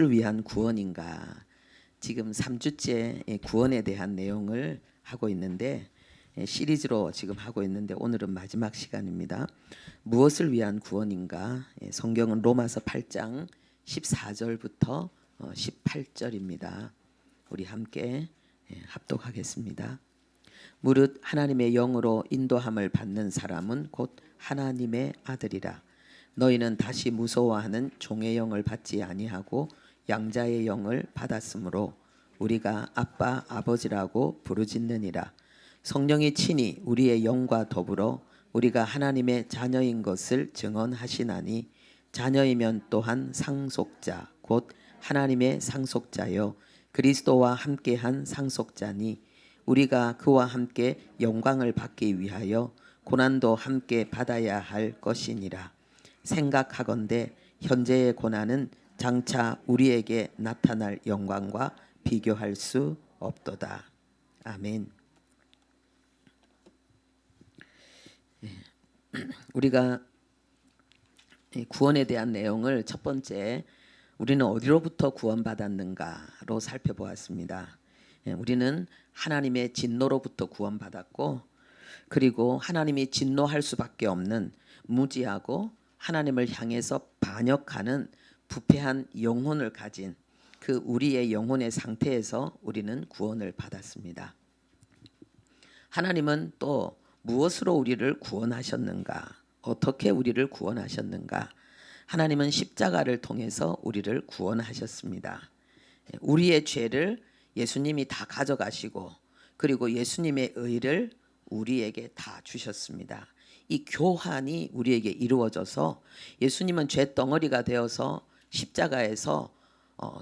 위한 구원인가? 지금 3주째 구원에 대한 내용을 하고 있는데 시리즈로 지금 하고 있는데 오늘은 마지막 시간입니다. 무엇을 위한 구원인가? 성경은 로마서 8장 14절부터 18절입니다. 우리 함께 합독하겠습니다. 무릇 하나님의 영으로 인도함을 받는 사람은 곧 하나님의 아들이라. 너희는 다시 무서워하는 종의 영을 받지 아니하고 양자의 영을 받았으므로 우리가 아빠 아버지라고 부르짖느니라. 성령이 친히 우리의 영과 더불어 우리가 하나님의 자녀인 것을 증언하시나니 자녀이면 또한 상속자 곧 하나님의 상속자여 그리스도와 함께한 상속자니 우리가 그와 함께 영광을 받기 위하여 고난도 함께 받아야 할 것이니라. 생각하건대 현재의 고난은 장차 우리에게 나타날 영광과 비교할 수 없도다. 아멘. 우리가 구원에 대한 내용을 첫 번째 우리는 어디로부터 구원받았는가로 살펴보았습니다. 우리는 하나님의 진노로부터 구원받았고 그리고 하나님이 진노할 수밖에 없는 무지하고 하나님을 향해서 반역하는 부패한 영혼을 가진 그 우리의 영혼의 상태에서 우리는 구원을 받았습니다. 하나님은 또 무엇으로 우리를 구원하셨는가? 어떻게 우리를 구원하셨는가? 하나님은 십자가를 통해서 우리를 구원하셨습니다. 우리의 죄를 예수님이 다 가져가시고 그리고 예수님의 의를 우리에게 다 주셨습니다. 이 교환이 우리에게 이루어져서 예수님은 죄 덩어리가 되어서 십자가에서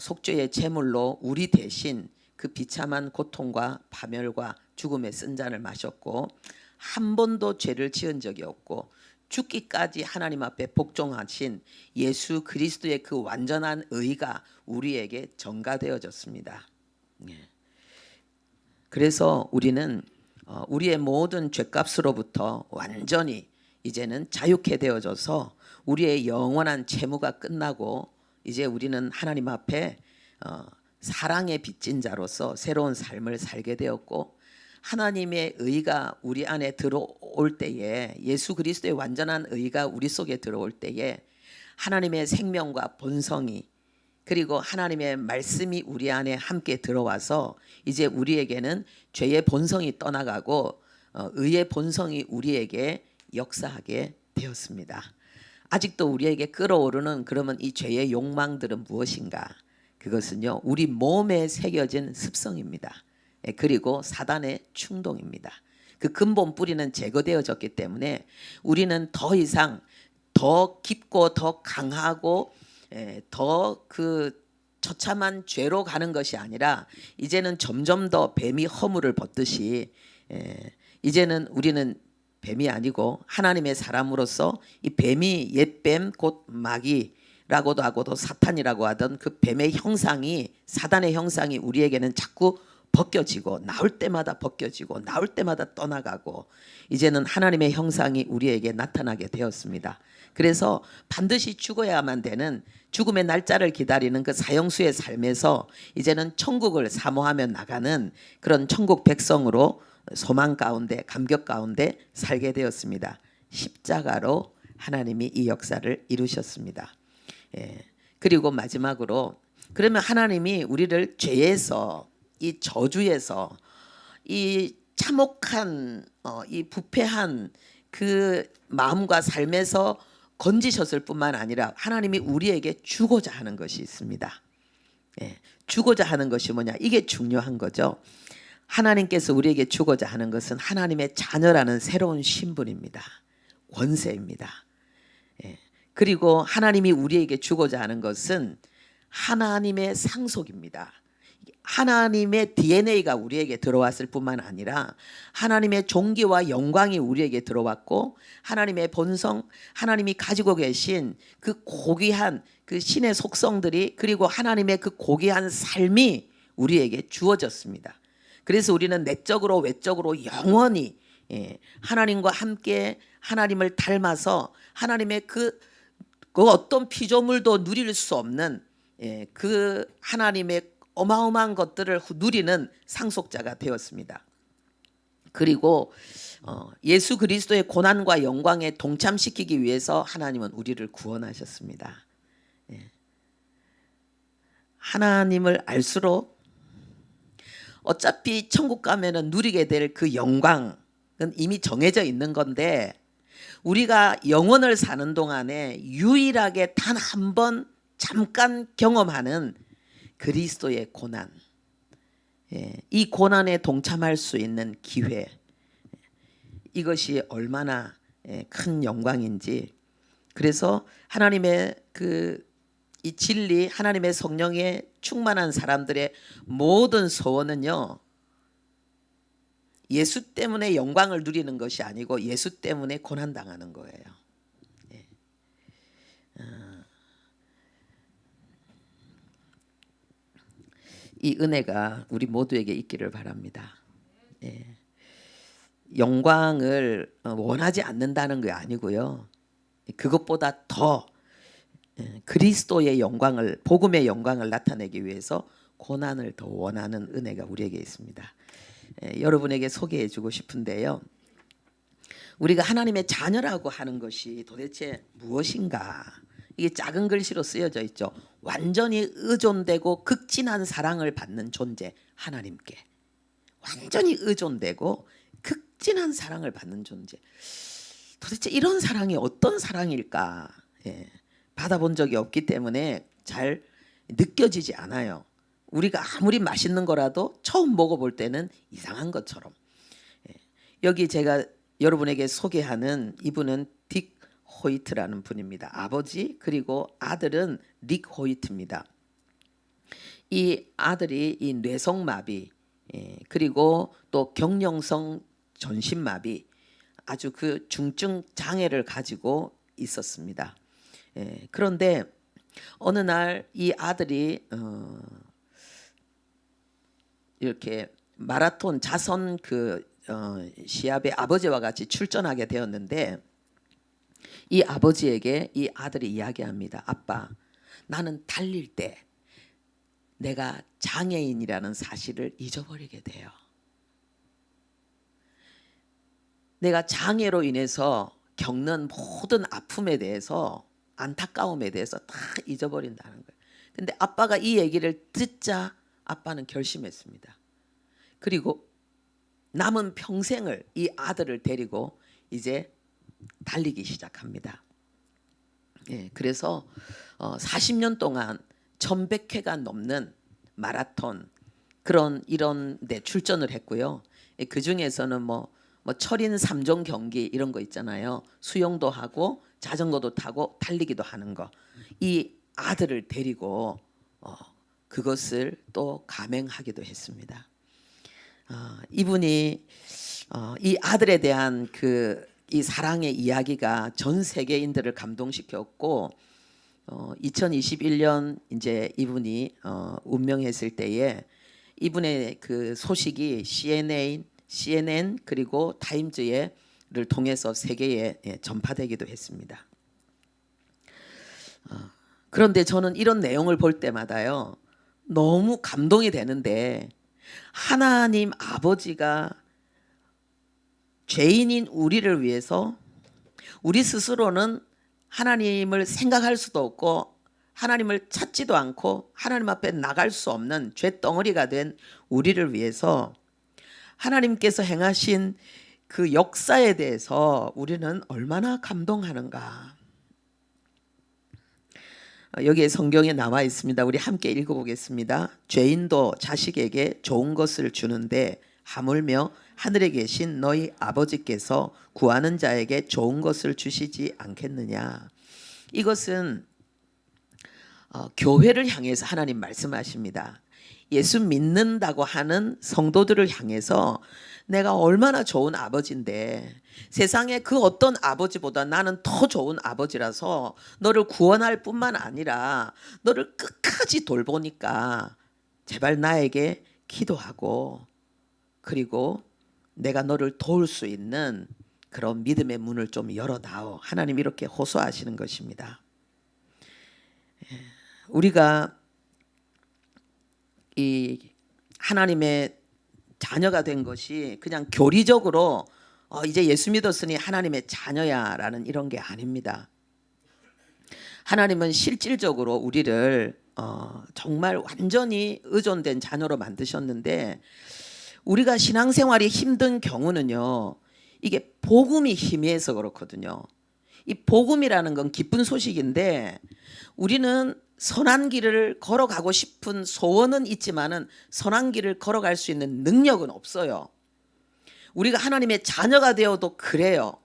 속죄의 제물로 우리 대신 그 비참한 고통과 파멸과 죽음의 쓴 잔을 마셨고 한 번도 죄를 지은 적이 없고 죽기까지 하나님 앞에 복종하신 예수 그리스도의 그 완전한 의가 우리에게 전가되어졌습니다. 그래서 우리는 우리의 모든 죄값으로부터 완전히 이제는 자유케 되어져서 우리의 영원한 채무가 끝나고 이제 우리는 하나님 앞에 사랑의 빚진 자로서 새로운 삶을 살게 되었고 하나님의 의가 우리 안에 들어올 때에 예수 그리스도의 완전한 의가 우리 속에 들어올 때에 하나님의 생명과 본성이 그리고 하나님의 말씀이 우리 안에 함께 들어와서 이제 우리에게는 죄의 본성이 떠나가고 의의 본성이 우리에게 역사하게 되었습니다. 아직도 우리에게 끌어오르는 그러면 이 죄의 욕망들은 무엇인가? 그것은요 우리 몸에 새겨진 습성입니다. 그리고 사단의 충동입니다. 그 근본 뿌리는 제거되어졌기 때문에 우리는 더 이상 더 깊고 더 강하고 더 그 처참한 죄로 가는 것이 아니라 이제는 점점 더 뱀이 허물을 벗듯이 이제는 우리는 뱀이 아니고 하나님의 사람으로서 이 뱀이 옛뱀 곧 마귀라고도 하고도 사탄이라고 하던 그 뱀의 형상이 사단의 형상이 우리에게는 자꾸 벗겨지고 나올 때마다 벗겨지고 나올 때마다 떠나가고 이제는 하나님의 형상이 우리에게 나타나게 되었습니다. 그래서 반드시 죽어야만 되는 죽음의 날짜를 기다리는 그 사형수의 삶에서 이제는 천국을 사모하며 나가는 그런 천국 백성으로 소망 가운데 감격 가운데 살게 되었습니다. 십자가로 하나님이 이 역사를 이루셨습니다. 그리고 마지막으로 그러면 하나님이 우리를 죄에서 이 저주에서 이 참혹한 이 부패한 그 마음과 삶에서 건지셨을 뿐만 아니라 하나님이 우리에게 주고자 하는 것이 있습니다. 주고자 하는 것이 뭐냐? 이게 중요한 거죠. 하나님께서 우리에게 주고자 하는 것은 하나님의 자녀라는 새로운 신분입니다. 권세입니다. 그리고 하나님이 우리에게 주고자 하는 것은 하나님의 상속입니다. 하나님의 DNA가 우리에게 들어왔을 뿐만 아니라 하나님의 존귀와 영광이 우리에게 들어왔고 하나님의 본성, 하나님이 가지고 계신 그 고귀한 그 신의 속성들이 그리고 하나님의 그 고귀한 삶이 우리에게 주어졌습니다. 그래서 우리는 내적으로 외적으로 영원히 하나님과 함께 하나님을 닮아서 하나님의 그 어떤 피조물도 누릴 수 없는 그 하나님의 어마어마한 것들을 누리는 상속자가 되었습니다. 그리고 예수 그리스도의 고난과 영광에 동참시키기 위해서 하나님은 우리를 구원하셨습니다. 하나님을 알수록 어차피 천국 가면은 누리게 될 그 영광은 이미 정해져 있는 건데, 우리가 영원을 사는 동안에 유일하게 단 한 번 잠깐 경험하는 그리스도의 고난, 이 고난에 동참할 수 있는 기회, 이것이 얼마나 큰 영광인지. 그래서 하나님의 이 진리, 하나님의 성령에 충만한 사람들의 모든 소원은요, 예수 때문에 영광을 누리는 것이 아니고 예수 때문에 고난 당하는 거예요. 이 은혜가 우리 모두에게 있기를 바랍니다. 영광을 원하지 않는다는 게 아니고요, 그것보다 더 그리스도의 영광을, 복음의 영광을 나타내기 위해서 고난을 더 원하는 은혜가 우리에게 있습니다. 여러분에게 소개해 주고 싶은데요, 우리가 하나님의 자녀라고 하는 것이 도대체 무엇인가? 이게 작은 글씨로 쓰여져 있죠. 완전히 의존되고 극진한 사랑을 받는 존재, 하나님께 완전히 의존되고 극진한 사랑을 받는 존재. 도대체 이런 사랑이 어떤 사랑일까? 받아본 적이 없기 때문에 잘 느껴지지 않아요. 우리가 아무리 맛있는 거라도 처음 먹어볼 때는 이상한 것처럼. 여기 제가 여러분에게 소개하는 이분은 딕 호이트라는 분입니다. 아버지, 그리고 아들은 릭 호이트입니다. 이 아들이 이 뇌성마비, 그리고 또 경령성 전신마비, 아주 그 중증 장애를 가지고 있었습니다. 그런데 어느 날 이 아들이 이렇게 마라톤 자선 시합에 아버지와 같이 출전하게 되었는데, 이 아버지에게 이 아들이 이야기합니다. 아빠, 나는 달릴 때 내가 장애인이라는 사실을 잊어버리게 돼요. 내가 장애로 인해서 겪는 모든 아픔에 대해서, 안타까움에 대해서 다 잊어버린다는 거예요. 근데 아빠가 이 얘기를 듣자 아빠는 결심했습니다. 그리고 남은 평생을 이 아들을 데리고 이제 달리기 시작합니다. 그래서 40년 동안 1100회가 넘는 마라톤 이런 데 출전을 했고요. 그 중에서는 뭐 철인 3종 경기 이런 거 있잖아요. 수영도 하고 자전거도 타고 달리기도 하는 거. 이 아들을 데리고 그것을 또 감행하기도 했습니다. 이분이 이 아들에 대한 이 사랑의 이야기가 전 세계인들을 감동시켰고, 2021년 이제 이분이 운명했을 때에 이분의 그 소식이 CNN 그리고 타임즈를 통해서 세계에 전파되기도 했습니다. 그런데 저는 이런 내용을 볼 때마다요, 너무 감동이 되는데, 하나님 아버지가 죄인인 우리를 위해서, 우리 스스로는 하나님을 생각할 수도 없고 하나님을 찾지도 않고 하나님 앞에 나갈 수 없는 죄덩어리가 된 우리를 위해서 하나님께서 행하신 그 역사에 대해서 우리는 얼마나 감동하는가. 여기에 성경에 나와 있습니다. 우리 함께 읽어보겠습니다. 죄인도 자식에게 좋은 것을 주는데 하물며 하늘에 계신 너희 아버지께서 구하는 자에게 좋은 것을 주시지 않겠느냐. 이것은 교회를 향해서 하나님 말씀하십니다. 예수 믿는다고 하는 성도들을 향해서 내가 얼마나 좋은 아버지인데, 세상에 그 어떤 아버지보다 나는 더 좋은 아버지라서 너를 구원할 뿐만 아니라 너를 끝까지 돌보니까 제발 나에게 기도하고, 그리고 내가 너를 도울 수 있는 그런 믿음의 문을 좀 열어다오. 하나님 이렇게 호소하시는 것입니다. 우리가 이 하나님의 자녀가 된 것이 그냥 교리적으로 이제 예수 믿었으니 하나님의 자녀야라는 이런 게 아닙니다. 하나님은 실질적으로 우리를 정말 완전히 의존된 자녀로 만드셨는데, 우리가 신앙생활이 힘든 경우는요, 이게 복음이 희미해서 그렇거든요. 이 복음이라는 건 기쁜 소식인데, 우리는 선한 길을 걸어가고 싶은 소원은 있지만은 선한 길을 걸어갈 수 있는 능력은 없어요. 우리가 하나님의 자녀가 되어도 그래요.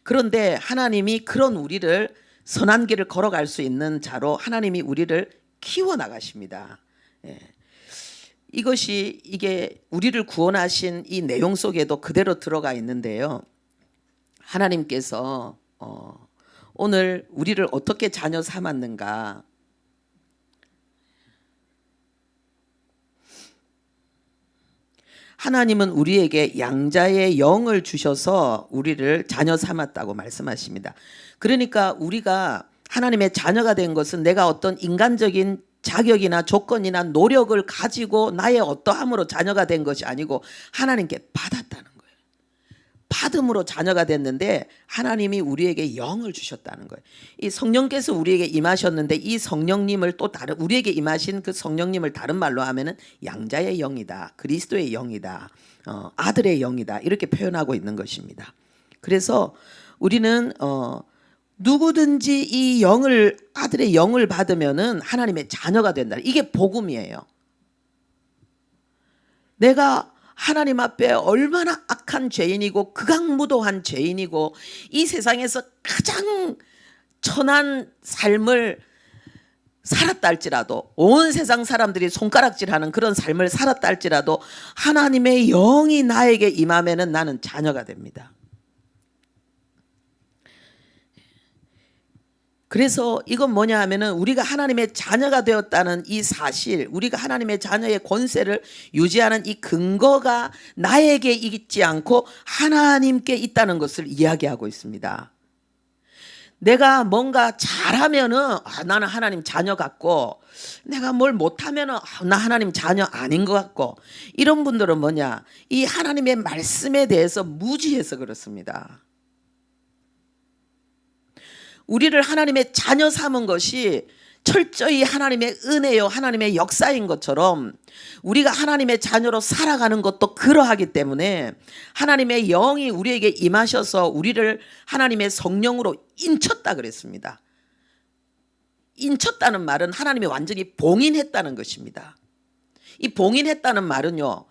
그런데 하나님이 그런 우리를 선한 길을 걸어갈 수 있는 자로 하나님이 우리를 키워나가십니다. 이것이 이게 우리를 구원하신 이 내용 속에도 그대로 들어가 있는데요. 하나님께서 오늘 우리를 어떻게 자녀 삼았는가. 하나님은 우리에게 양자의 영을 주셔서 우리를 자녀 삼았다고 말씀하십니다. 그러니까 우리가 하나님의 자녀가 된 것은 내가 어떤 인간적인 자격이나 조건이나 노력을 가지고 나의 어떠함으로 자녀가 된 것이 아니고 하나님께 받았다는 거예요. 받음으로 자녀가 됐는데 하나님이 우리에게 영을 주셨다는 거예요. 이 성령께서 우리에게 임하셨는데 이 성령님을 또 다른 우리에게 임하신 그 성령님을 다른 말로 하면은 양자의 영이다, 그리스도의 영이다, 아들의 영이다, 이렇게 표현하고 있는 것입니다. 그래서 우리는 누구든지 이 영을, 아들의 영을 받으면은 하나님의 자녀가 된다. 이게 복음이에요. 내가 하나님 앞에 얼마나 악한 죄인이고 극악무도한 죄인이고 이 세상에서 가장 천한 삶을 살았다 할지라도, 온 세상 사람들이 손가락질하는 그런 삶을 살았다 할지라도 하나님의 영이 나에게 임하면은 나는 자녀가 됩니다. 그래서 이건 뭐냐 하면은 우리가 하나님의 자녀가 되었다는 이 사실, 우리가 하나님의 자녀의 권세를 유지하는 이 근거가 나에게 있지 않고 하나님께 있다는 것을 이야기하고 있습니다. 내가 뭔가 잘하면은 나는 하나님 자녀 같고, 내가 뭘 못하면은 나 하나님 자녀 아닌 것 같고, 이런 분들은 뭐냐, 이 하나님의 말씀에 대해서 무지해서 그렇습니다. 우리를 하나님의 자녀 삼은 것이 철저히 하나님의 은혜요, 하나님의 역사인 것처럼 우리가 하나님의 자녀로 살아가는 것도 그러하기 때문에 하나님의 영이 우리에게 임하셔서 우리를 하나님의 성령으로 인쳤다 그랬습니다. 인쳤다는 말은 하나님이 완전히 봉인했다는 것입니다. 이 봉인했다는 말은요,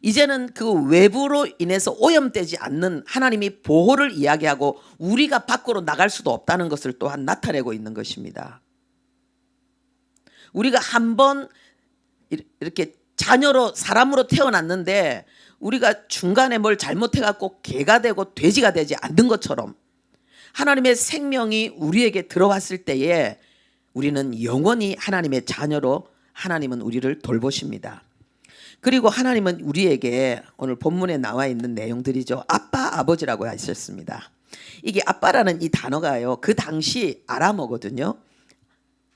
이제는 그 외부로 인해서 오염되지 않는 하나님이 보호를 이야기하고 우리가 밖으로 나갈 수도 없다는 것을 또한 나타내고 있는 것입니다. 우리가 한번 이렇게 자녀로, 사람으로 태어났는데 우리가 중간에 뭘 잘못해갖고 개가 되고 돼지가 되지 않는 것처럼 하나님의 생명이 우리에게 들어왔을 때에 우리는 영원히 하나님의 자녀로 하나님은 우리를 돌보십니다. 그리고 하나님은 우리에게 오늘 본문에 나와 있는 내용들이죠. 아빠, 아버지라고 하셨습니다. 이게 아빠라는 이 단어가요, 그 당시 아람어거든요.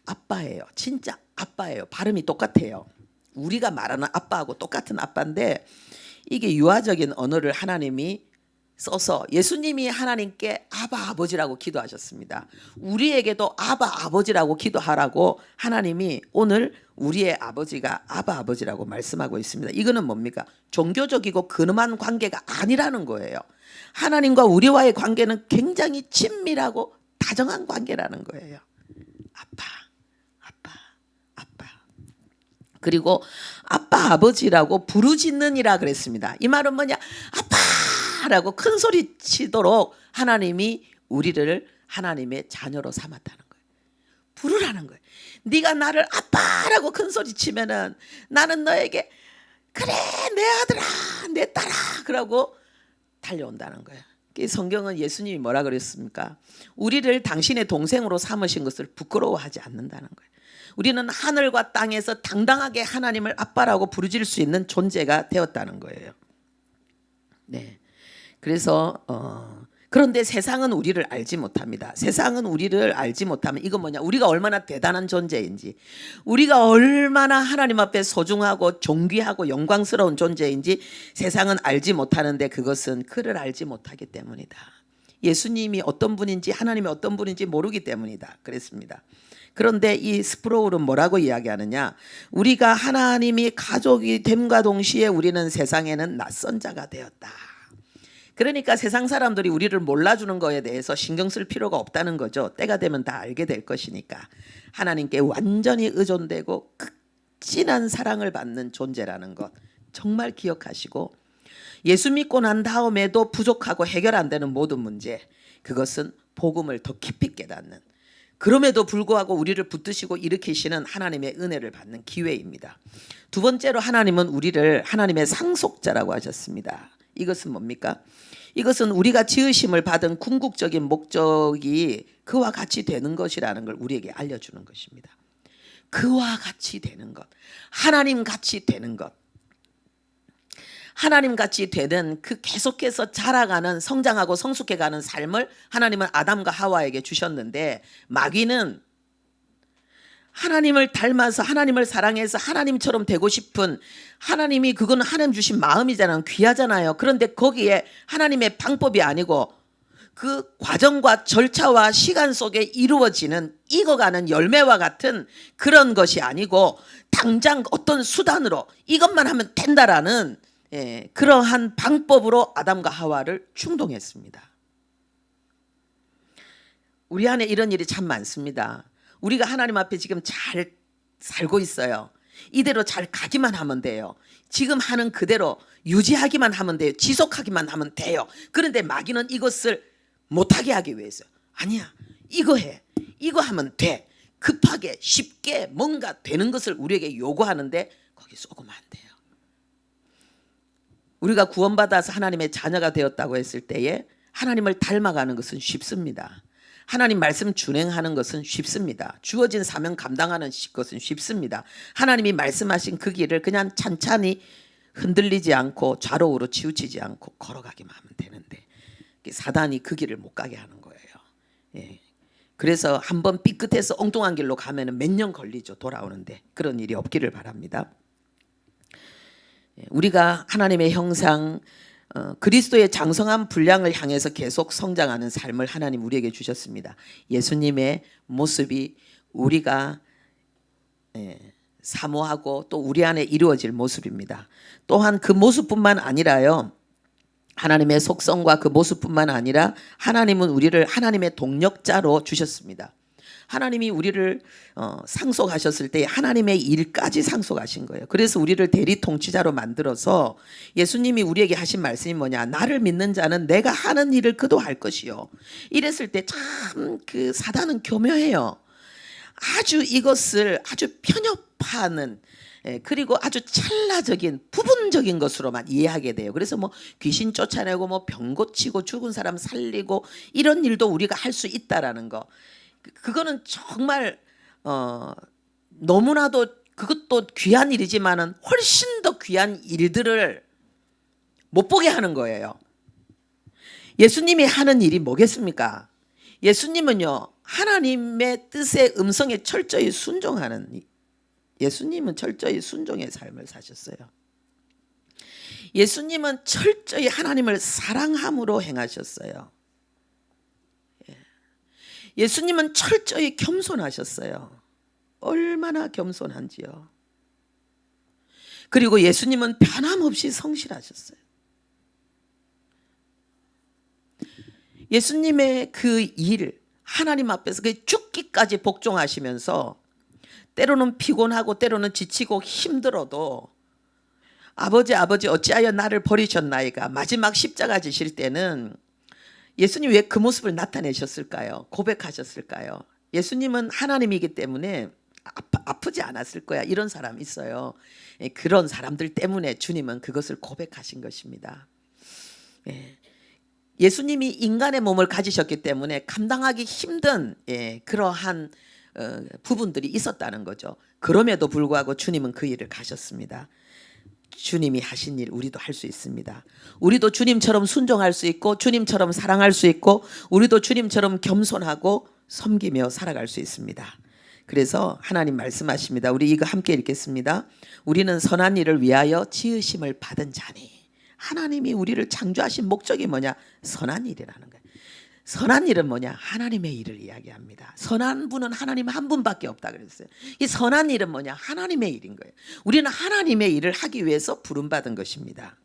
아빠예요. 진짜 아빠예요. 발음이 똑같아요. 우리가 말하는 아빠하고 똑같은 아빠인데 이게 유아적인 언어를 하나님이 써서 예수님이 하나님께 아바 아버지라고 기도하셨습니다. 우리에게도 아바 아버지라고 기도하라고 하나님이 오늘 우리의 아버지가 아바 아버지라고 말씀하고 있습니다. 이거는 뭡니까? 종교적이고 근엄한 관계가 아니라는 거예요. 하나님과 우리와의 관계는 굉장히 친밀하고 다정한 관계라는 거예요. 아빠, 아빠, 아빠. 그리고 아빠 아버지라고 부르짖느니라 그랬습니다. 이 말은 뭐냐? 아빠 라고 큰 소리 치도록 하나님이 우리를 하나님의 자녀로 삼았다는 거예요. 부르라는 거예요. 네가 나를 아빠라고 큰 소리 치면은 나는 너에게 그래 내 아들아 내 딸아 그러고 달려온다는 거예요. 성경은 예수님이 뭐라 그랬습니까? 우리를 당신의 동생으로 삼으신 것을 부끄러워하지 않는다는 거예요. 우리는 하늘과 땅에서 당당하게 하나님을 아빠라고 부르질 수 있는 존재가 되었다는 거예요. 네. 그래서 그런데 세상은 우리를 알지 못합니다. 세상은 우리를 알지 못하면 이건 뭐냐? 우리가 얼마나 대단한 존재인지, 우리가 얼마나 하나님 앞에 소중하고 존귀하고 영광스러운 존재인지 세상은 알지 못하는데 그것은 그를 알지 못하기 때문이다. 예수님이 어떤 분인지 하나님이 어떤 분인지 모르기 때문이다. 그랬습니다. 그런데 이 스프로울은 뭐라고 이야기하느냐? 우리가 하나님이 가족이 됨과 동시에 우리는 세상에는 낯선 자가 되었다. 그러니까 세상 사람들이 우리를 몰라주는 거에 대해서 신경 쓸 필요가 없다는 거죠. 때가 되면 다 알게 될 것이니까. 하나님께 완전히 의존되고 극진한 사랑을 받는 존재라는 것 정말 기억하시고, 예수 믿고 난 다음에도 부족하고 해결 안 되는 모든 문제, 그것은 복음을 더 깊이 깨닫는, 그럼에도 불구하고 우리를 붙드시고 일으키시는 하나님의 은혜를 받는 기회입니다. 두 번째로 하나님은 우리를 하나님의 상속자라고 하셨습니다. 이것은 뭡니까? 이것은 우리가 지으심을 받은 궁극적인 목적이 그와 같이 되는 것이라는 걸 우리에게 알려주는 것입니다. 그와 같이 되는 것, 하나님 같이 되는 것, 하나님 같이 되는 그 계속해서 자라가는 성장하고 성숙해가는 삶을 하나님은 아담과 하와에게 주셨는데, 마귀는 하나님을 닮아서 하나님을 사랑해서 하나님처럼 되고 싶은, 하나님이 그건 하나님 주신 마음이잖아요. 귀하잖아요. 그런데 거기에 하나님의 방법이 아니고 그 과정과 절차와 시간 속에 이루어지는 익어가는 열매와 같은 그런 것이 아니고 당장 어떤 수단으로 이것만 하면 된다라는 그러한 방법으로 아담과 하와를 충동했습니다. 우리 안에 이런 일이 참 많습니다. 우리가 하나님 앞에 지금 잘 살고 있어요. 이대로 잘 가기만 하면 돼요. 지금 하는 그대로 유지하기만 하면 돼요. 지속하기만 하면 돼요. 그런데 마귀는 이것을 못하게 하기 위해서, 아니야, 이거 해, 이거 하면 돼, 급하게 쉽게 뭔가 되는 것을 우리에게 요구하는데 거기 쏘고만 안 돼요. 우리가 구원받아서 하나님의 자녀가 되었다고 했을 때에 하나님을 닮아가는 것은 쉽습니다. 하나님 말씀 준행하는 것은 쉽습니다. 주어진 사명 감당하는 것은 쉽습니다. 하나님이 말씀하신 그 길을 그냥 찬찬히 흔들리지 않고 좌로우로 치우치지 않고 걸어가기만 하면 되는데 사단이 그 길을 못 가게 하는 거예요. 그래서 한번 삐끗해서 엉뚱한 길로 가면 몇 년 걸리죠. 돌아오는데 그런 일이 없기를 바랍니다. 우리가 하나님의 형상, 그리스도의 장성한 분량을 향해서 계속 성장하는 삶을 하나님 우리에게 주셨습니다. 예수님의 모습이 우리가 사모하고 또 우리 안에 이루어질 모습입니다. 또한 그 모습뿐만 아니라요, 하나님의 속성과 그 모습뿐만 아니라 하나님은 우리를 하나님의 동력자로 주셨습니다. 하나님이 우리를 상속하셨을 때 하나님의 일까지 상속하신 거예요. 그래서 우리를 대리 통치자로 만들어서 예수님이 우리에게 하신 말씀이 뭐냐? 나를 믿는 자는 내가 하는 일을 그도 할 것이요. 이랬을 때 참 그 사단은 교묘해요. 아주 이것을 아주 편협하는, 그리고 아주 찰나적인 부분적인 것으로만 이해하게 돼요. 그래서 뭐 귀신 쫓아내고 뭐 병 고치고 죽은 사람 살리고 이런 일도 우리가 할 수 있다라는 거. 그거는 정말 너무나도 그것도 귀한 일이지만은 훨씬 더 귀한 일들을 못 보게 하는 거예요. 예수님이 하는 일이 뭐겠습니까? 예수님은요, 하나님의 뜻의 음성에 철저히 순종하는, 예수님은 철저히 순종의 삶을 사셨어요. 예수님은 철저히 하나님을 사랑함으로 행하셨어요. 예수님은 철저히 겸손하셨어요. 얼마나 겸손한지요. 그리고 예수님은 변함없이 성실하셨어요. 예수님의 그 일, 하나님 앞에서 그 죽기까지 복종하시면서 때로는 피곤하고 때로는 지치고 힘들어도 아버지 어찌하여 나를 버리셨나이까 마지막 십자가 지실 때는 예수님 왜 그 모습을 나타내셨을까요? 고백하셨을까요? 예수님은 하나님이기 때문에 아프지 않았을 거야. 이런 사람 있어요. 그런 사람들 때문에 주님은 그것을 고백하신 것입니다. 예수님이 인간의 몸을 가지셨기 때문에 감당하기 힘든 그러한 부분들이 있었다는 거죠. 그럼에도 불구하고 주님은 그 일을 가셨습니다. 주님이 하신 일 우리도 할 수 있습니다. 우리도 주님처럼 순종할 수 있고 주님처럼 사랑할 수 있고 우리도 주님처럼 겸손하고 섬기며 살아갈 수 있습니다. 그래서 하나님 말씀하십니다. 우리 이거 함께 읽겠습니다. 우리는 선한 일을 위하여 지으심을 받은 자니. 하나님이 우리를 창조하신 목적이 뭐냐? 선한 일이라는 거예요. 선한 일은 뭐냐? 하나님의 일을 이야기합니다. 선한 분은 하나님 한 분밖에 없다 그랬어요. 이 선한 일은 뭐냐? 하나님의 일인 거예요. 우리는 하나님의 일을 하기 위해서 부름받은 것입니다.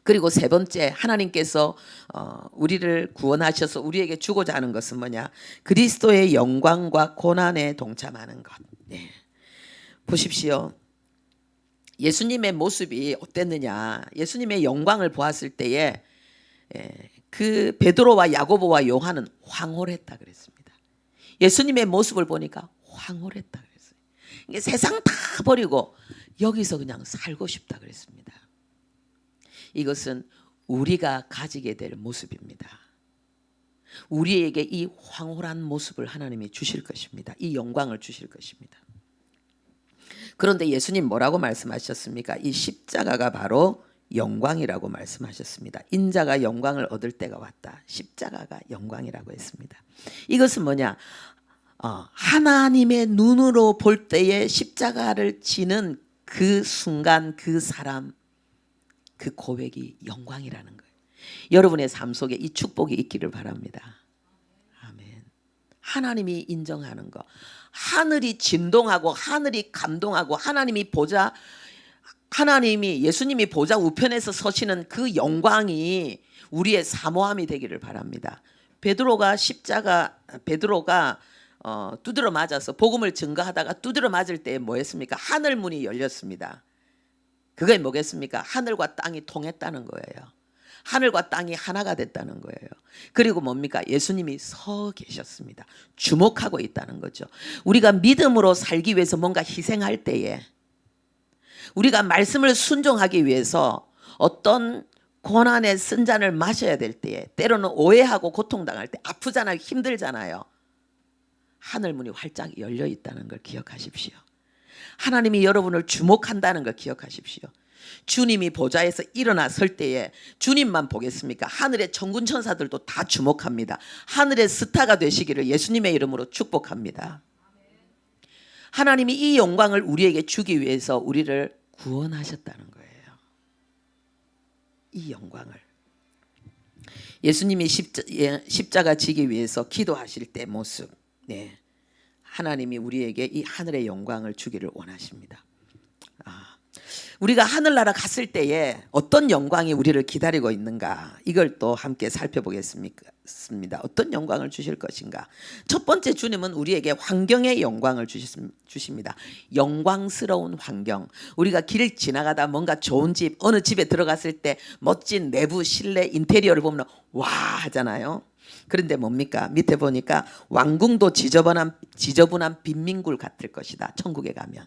그리고 세 번째, 하나님께서 우리를 구원하셔서 우리에게 주고자 하는 것은 뭐냐? 그리스도의 영광과 고난에 동참하는 것. 네. 보십시오. 예수님의 모습이 어땠느냐? 예수님의 영광을 보았을 때에 그 베드로와 야고보와 요한은 황홀했다 그랬습니다. 예수님의 모습을 보니까 황홀했다 그랬어요. 이게 세상 다 버리고 여기서 그냥 살고 싶다 그랬습니다. 이것은 우리가 가지게 될 모습입니다. 우리에게 이 황홀한 모습을 하나님이 주실 것입니다. 이 영광을 주실 것입니다. 그런데 예수님 뭐라고 말씀하셨습니까? 이 십자가가 바로 영광이라고 말씀하셨습니다. 인자가 영광을 얻을 때가 왔다. 십자가가 영광이라고 했습니다. 이것은 뭐냐? 하나님의 눈으로 볼 때에 십자가를 지는 그 순간 그 사람 그 고백이 영광이라는 거예요. 여러분의 삶 속에 이 축복이 있기를 바랍니다. 아멘. 하나님이 인정하는 거, 하늘이 진동하고 하늘이 감동하고 하나님이 예수님이 보좌 우편에서 서시는 그 영광이 우리의 사모함이 되기를 바랍니다. 베드로가 두드러 맞아서 복음을 증거하다가 두드러 맞을 때 뭐 했습니까? 하늘 문이 열렸습니다. 그게 뭐겠습니까? 하늘과 땅이 통했다는 거예요. 하늘과 땅이 하나가 됐다는 거예요. 그리고 뭡니까? 예수님이 서 계셨습니다. 주목하고 있다는 거죠. 우리가 믿음으로 살기 위해서 뭔가 희생할 때에, 우리가 말씀을 순종하기 위해서 어떤 고난의 쓴잔을 마셔야 될 때에, 때로는 오해하고 고통당할 때, 아프잖아요. 힘들잖아요. 하늘문이 활짝 열려 있다는 걸 기억하십시오. 하나님이 여러분을 주목한다는 걸 기억하십시오. 주님이 보좌에서 일어나 설 때에 주님만 보겠습니까? 하늘의 천군 천사들도 다 주목합니다. 하늘의 스타가 되시기를 예수님의 이름으로 축복합니다. 하나님이 이 영광을 우리에게 주기 위해서 우리를 구원하셨다는 거예요. 이 영광을. 예수님이 십자가 지기 위해서 기도하실 때 모습. 네. 하나님이 우리에게 이 하늘의 영광을 주기를 원하십니다. 우리가 하늘나라 갔을 때에 어떤 영광이 우리를 기다리고 있는가, 이걸 또 함께 살펴보겠습니다. 어떤 영광을 주실 것인가. 첫 번째, 주님은 우리에게 환경의 영광을 주십니다. 영광스러운 환경. 우리가 길 지나가다 뭔가 좋은 집, 어느 집에 들어갔을 때 멋진 내부 실내 인테리어를 보면 와 하잖아요. 그런데 뭡니까? 밑에 보니까 왕궁도 지저분한 빈민굴 같을 것이다. 천국에 가면.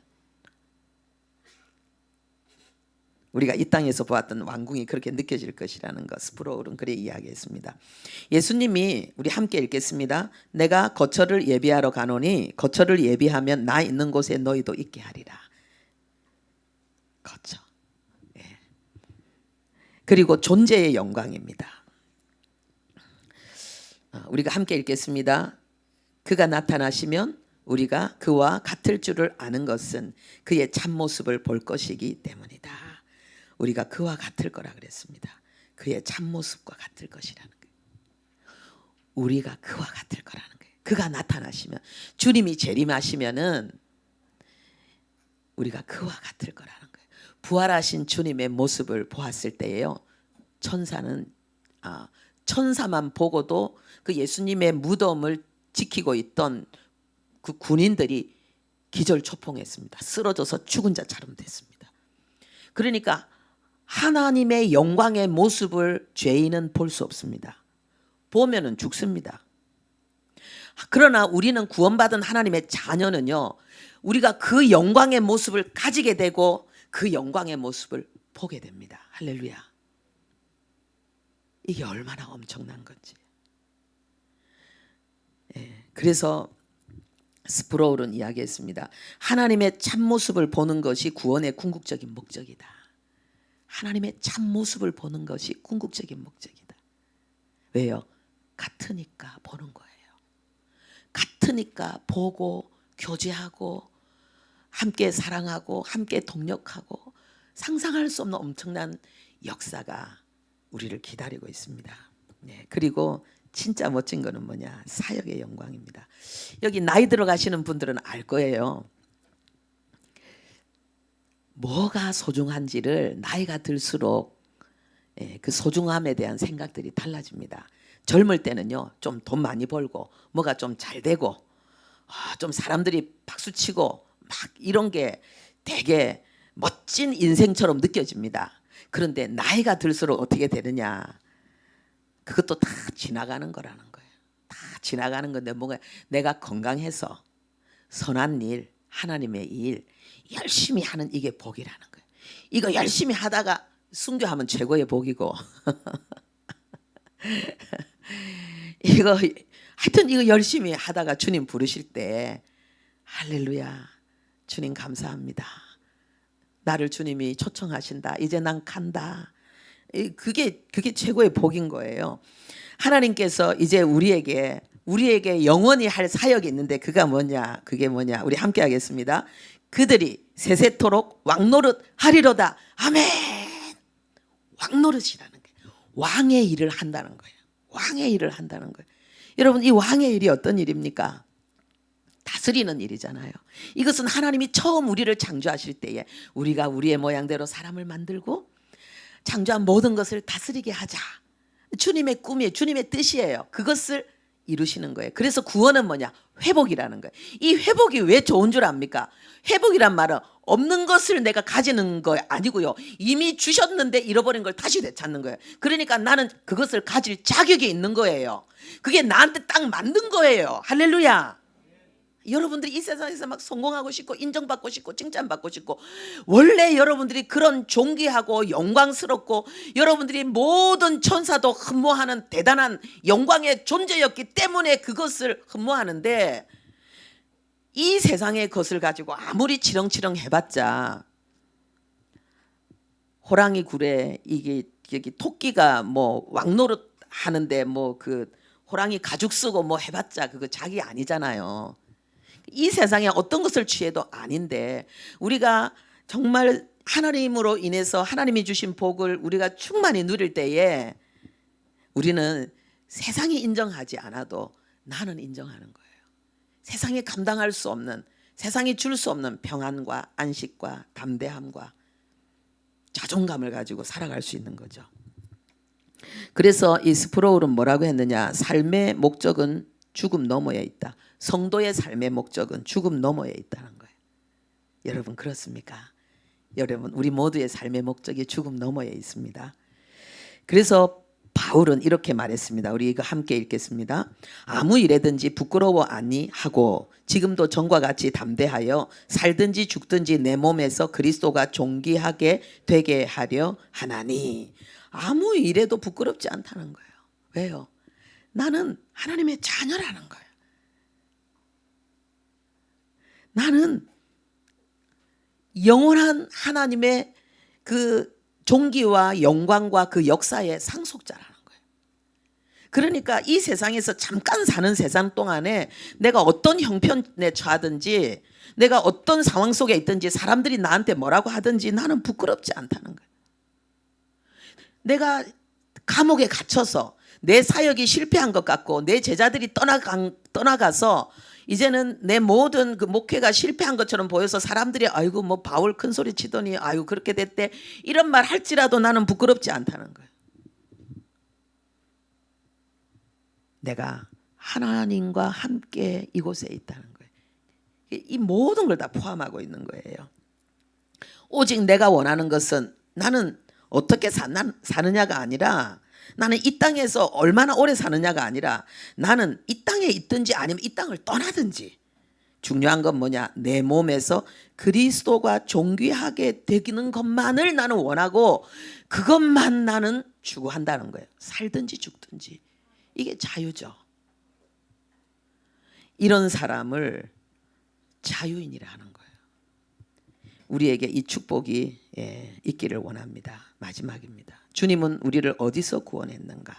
우리가 이 땅에서 보았던 왕궁이 그렇게 느껴질 것이라는 것, 스프로울은 그래 이야기했습니다. 예수님이, 우리 함께 읽겠습니다. 내가 거처를 예비하러 가노니 거처를 예비하면 나 있는 곳에 너희도 있게 하리라. 거처. 예. 그리고 존재의 영광입니다. 우리가 함께 읽겠습니다. 그가 나타나시면 우리가 그와 같을 줄을 아는 것은 그의 참모습을 볼 것이기 때문이다. 우리가 그와 같을 거라 그랬습니다. 그의 참모습과 같을 것이라는 거예요. 우리가 그와 같을 거라는 거예요. 그가 나타나시면, 주님이 재림하시면은 우리가 그와 같을 거라는 거예요. 부활하신 주님의 모습을 보았을 때에요, 천사만 보고도 그 예수님의 무덤을 지키고 있던 그 군인들이 기절초풍했습니다. 쓰러져서 죽은 자처럼 됐습니다. 그러니까 하나님의 영광의 모습을 죄인은 볼 수 없습니다. 보면은 죽습니다. 그러나 우리는 구원받은 하나님의 자녀는요, 우리가 그 영광의 모습을 가지게 되고 그 영광의 모습을 보게 됩니다. 할렐루야. 이게 얼마나 엄청난 건지. 예, 그래서 스프로울은 이야기했습니다. 하나님의 참모습을 보는 것이 구원의 궁극적인 목적이다. 하나님의 참모습을 보는 것이 궁극적인 목적이다. 왜요? 같으니까 보는 거예요. 같으니까 보고 교제하고 함께 사랑하고 함께 동력하고 상상할 수 없는 엄청난 역사가 우리를 기다리고 있습니다. 네, 그리고 진짜 멋진 거는 뭐냐? 사역의 영광입니다. 여기 나이 들어가시는 분들은 알 거예요. 뭐가 소중한지를 나이가 들수록 그 소중함에 대한 생각들이 달라집니다. 젊을 때는요, 좀 돈 많이 벌고 뭐가 좀 잘 되고 좀 사람들이 박수치고 막 이런 게 되게 멋진 인생처럼 느껴집니다. 그런데 나이가 들수록 어떻게 되느냐? 그것도 다 지나가는 거라는 거예요. 다 지나가는 건데 뭔가 내가 건강해서 선한 일, 하나님의 일 열심히 하는 이게 복이라는 거예요. 이거 열심히 하다가 순교하면 최고의 복이고 이거 하여튼 이거 열심히 하다가 주님 부르실 때 할렐루야, 주님 감사합니다. 나를 주님이 초청하신다. 이제 난 간다. 그게 최고의 복인 거예요. 하나님께서 이제 우리에게 영원히 할 사역이 있는데 그게 뭐냐? 우리 함께 하겠습니다. 그들이 세세토록 왕노릇 하리로다. 아멘. 왕노릇이라는 게 왕의 일을 한다는 거예요. 왕의 일을 한다는 거예요. 여러분, 이 왕의 일이 어떤 일입니까? 다스리는 일이잖아요. 이것은 하나님이 처음 우리를 창조하실 때에 우리가 우리의 모양대로 사람을 만들고 창조한 모든 것을 다스리게 하자. 주님의 꿈이에요. 주님의 뜻이에요. 그것을 이루시는 거예요. 그래서 구원은 뭐냐? 회복이라는 거예요. 이 회복이 왜 좋은 줄 압니까? 회복이란 말은 없는 것을 내가 가지는 거 아니고요. 이미 주셨는데 잃어버린 걸 다시 되찾는 거예요. 그러니까 나는 그것을 가질 자격이 있는 거예요. 그게 나한테 딱 맞는 거예요. 할렐루야. 여러분들이 이 세상에서 막 성공하고 싶고 인정받고 싶고 칭찬받고 싶고 원래 여러분들이 그런 존귀하고 영광스럽고 여러분들이 모든 천사도 흠모하는 대단한 영광의 존재였기 때문에 그것을 흠모하는데 이 세상의 것을 가지고 아무리 치렁치렁 해봤자 호랑이 굴에 이게 토끼가 뭐 왕노릇 하는데 뭐 그 호랑이 가죽 쓰고 뭐 해봤자 그거 자기 아니잖아요. 이 세상에 어떤 것을 취해도 아닌데 우리가 정말 하나님으로 인해서 하나님이 주신 복을 우리가 충만히 누릴 때에 우리는 세상이 인정하지 않아도 나는 인정하는 거예요. 세상이 감당할 수 없는, 세상이 줄 수 없는 평안과 안식과 담대함과 자존감을 가지고 살아갈 수 있는 거죠. 그래서 이 스프로울은 뭐라고 했느냐? 삶의 목적은 죽음 너머에 있다. 성도의 삶의 목적은 죽음 너머에 있다는 거예요. 여러분 그렇습니까? 여러분 우리 모두의 삶의 목적이 죽음 너머에 있습니다. 그래서 바울은 이렇게 말했습니다. 우리 이거 함께 읽겠습니다. 아무 일에든지 부끄러워 아니하고 지금도 전과 같이 담대하여 살든지 죽든지 내 몸에서 그리스도가 존귀하게 되게 하려 하나니. 아무 일에도 부끄럽지 않다는 거예요. 왜요? 나는 하나님의 자녀라는 거예요. 나는 영원한 하나님의 그 존귀와 영광과 그 역사의 상속자라는 거예요. 그러니까 이 세상에서 잠깐 사는 세상 동안에 내가 어떤 형편에 처하든지 내가 어떤 상황 속에 있든지 사람들이 나한테 뭐라고 하든지 나는 부끄럽지 않다는 거예요. 내가 감옥에 갇혀서 내 사역이 실패한 것 같고 내 제자들이 떠나가서 이제는 내 모든 그 목회가 실패한 것처럼 보여서 사람들이 아이고 뭐 바울 큰 소리 치더니 아이고 그렇게 됐대 이런 말 할지라도 나는 부끄럽지 않다는 거예요. 내가 하나님과 함께 이곳에 있다는 거예요. 이 모든 걸 다 포함하고 있는 거예요. 오직 내가 원하는 것은 나는 어떻게 사느냐가 아니라 나는 이 땅에서 얼마나 오래 사느냐가 아니라 나는 이 땅에 있든지 아니면 이 땅을 떠나든지 중요한 건 뭐냐? 내 몸에서 그리스도가 존귀하게 되는 것만을 나는 원하고 그것만 나는 추구한다는 거예요. 살든지 죽든지. 이게 자유죠. 이런 사람을 자유인이라 하는 거예요. 우리에게 이 축복이 있기를 원합니다. 마지막입니다. 주님은 우리를 어디서 구원했는가?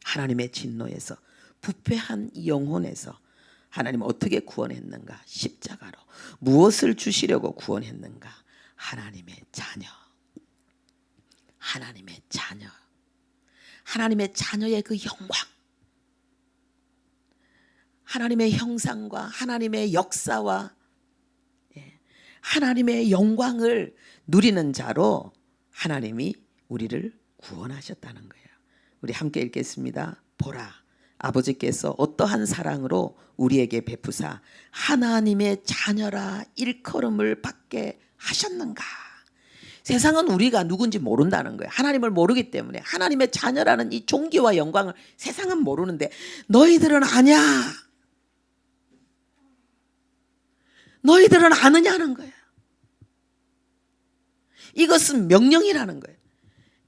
하나님의 진노에서, 부패한 영혼에서 하나님 어떻게 구원했는가? 십자가로. 무엇을 주시려고 구원했는가? 하나님의 자녀. 하나님의 자녀. 하나님의 자녀의 그 영광. 하나님의 형상과 하나님의 역사와 하나님의 영광을 누리는 자로 하나님이 우리를 구원하셨다는 거예요. 우리 함께 읽겠습니다. 보라, 아버지께서 어떠한 사랑으로 우리에게 베푸사 하나님의 자녀라 일컬음을 받게 하셨는가. 세상은 우리가 누군지 모른다는 거예요. 하나님을 모르기 때문에 하나님의 자녀라는 이 존귀와 영광을 세상은 모르는데 너희들은 아냐. 너희들은 아느냐는 거예요. 이것은 명령이라는 거예요.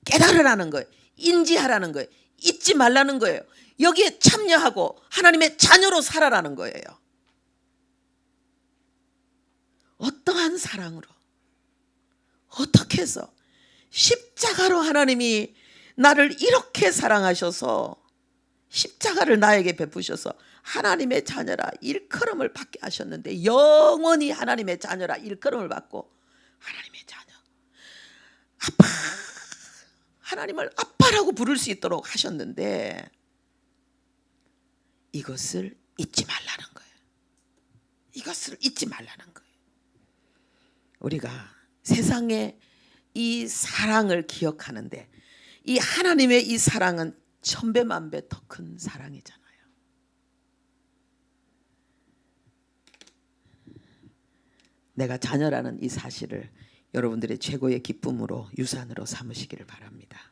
깨달으라는 거예요. 인지하라는 거예요. 잊지 말라는 거예요. 여기에 참여하고 하나님의 자녀로 살아라는 거예요. 어떠한 사랑으로, 어떻게 해서 십자가로 하나님이 나를 이렇게 사랑하셔서 십자가를 나에게 베푸셔서 하나님의 자녀라 일컬음을 받게 하셨는데, 영원히 하나님의 자녀라 일컬음을 받고 하나님의 자녀, 아빠, 하나님을 아빠라고 부를 수 있도록 하셨는데 이것을 잊지 말라는 거예요. 이것을 잊지 말라는 거예요. 우리가 세상의 이 사랑을 기억하는데 이 하나님의 이 사랑은 천배 만배 더 큰 사랑이잖아요. 내가 자녀라는 이 사실을 여러분들의 최고의 기쁨으로 유산으로 삼으시기를 바랍니다.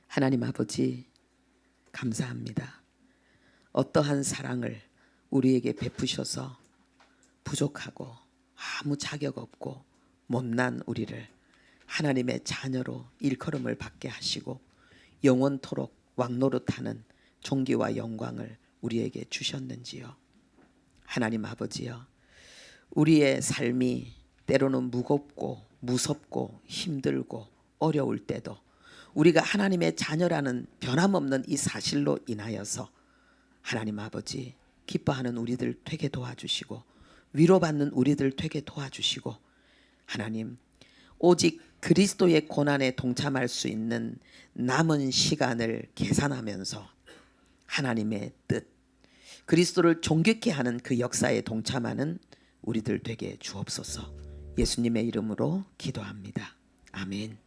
하나님 아버지 감사합니다. 어떠한 사랑을 우리에게 베푸셔서 부족하고 아무 자격 없고 못난 우리를 하나님의 자녀로 일컬음을 받게 하시고 영원토록 왕노릇하는 존귀와 영광을 우리에게 주셨는지요. 하나님 아버지여, 우리의 삶이 때로는 무겁고 무섭고 힘들고 어려울 때도 우리가 하나님의 자녀라는 변함없는 이 사실로 인하여서 하나님 아버지 기뻐하는 우리들 되게 도와주시고 위로받는 우리들 되게 도와주시고, 하나님 오직 그리스도의 고난에 동참할 수 있는 남은 시간을 계산하면서 하나님의 뜻, 그리스도를 존귀케 하는 그 역사에 동참하는 우리들 되게 주옵소서. 예수님의 이름으로 기도합니다. 아멘.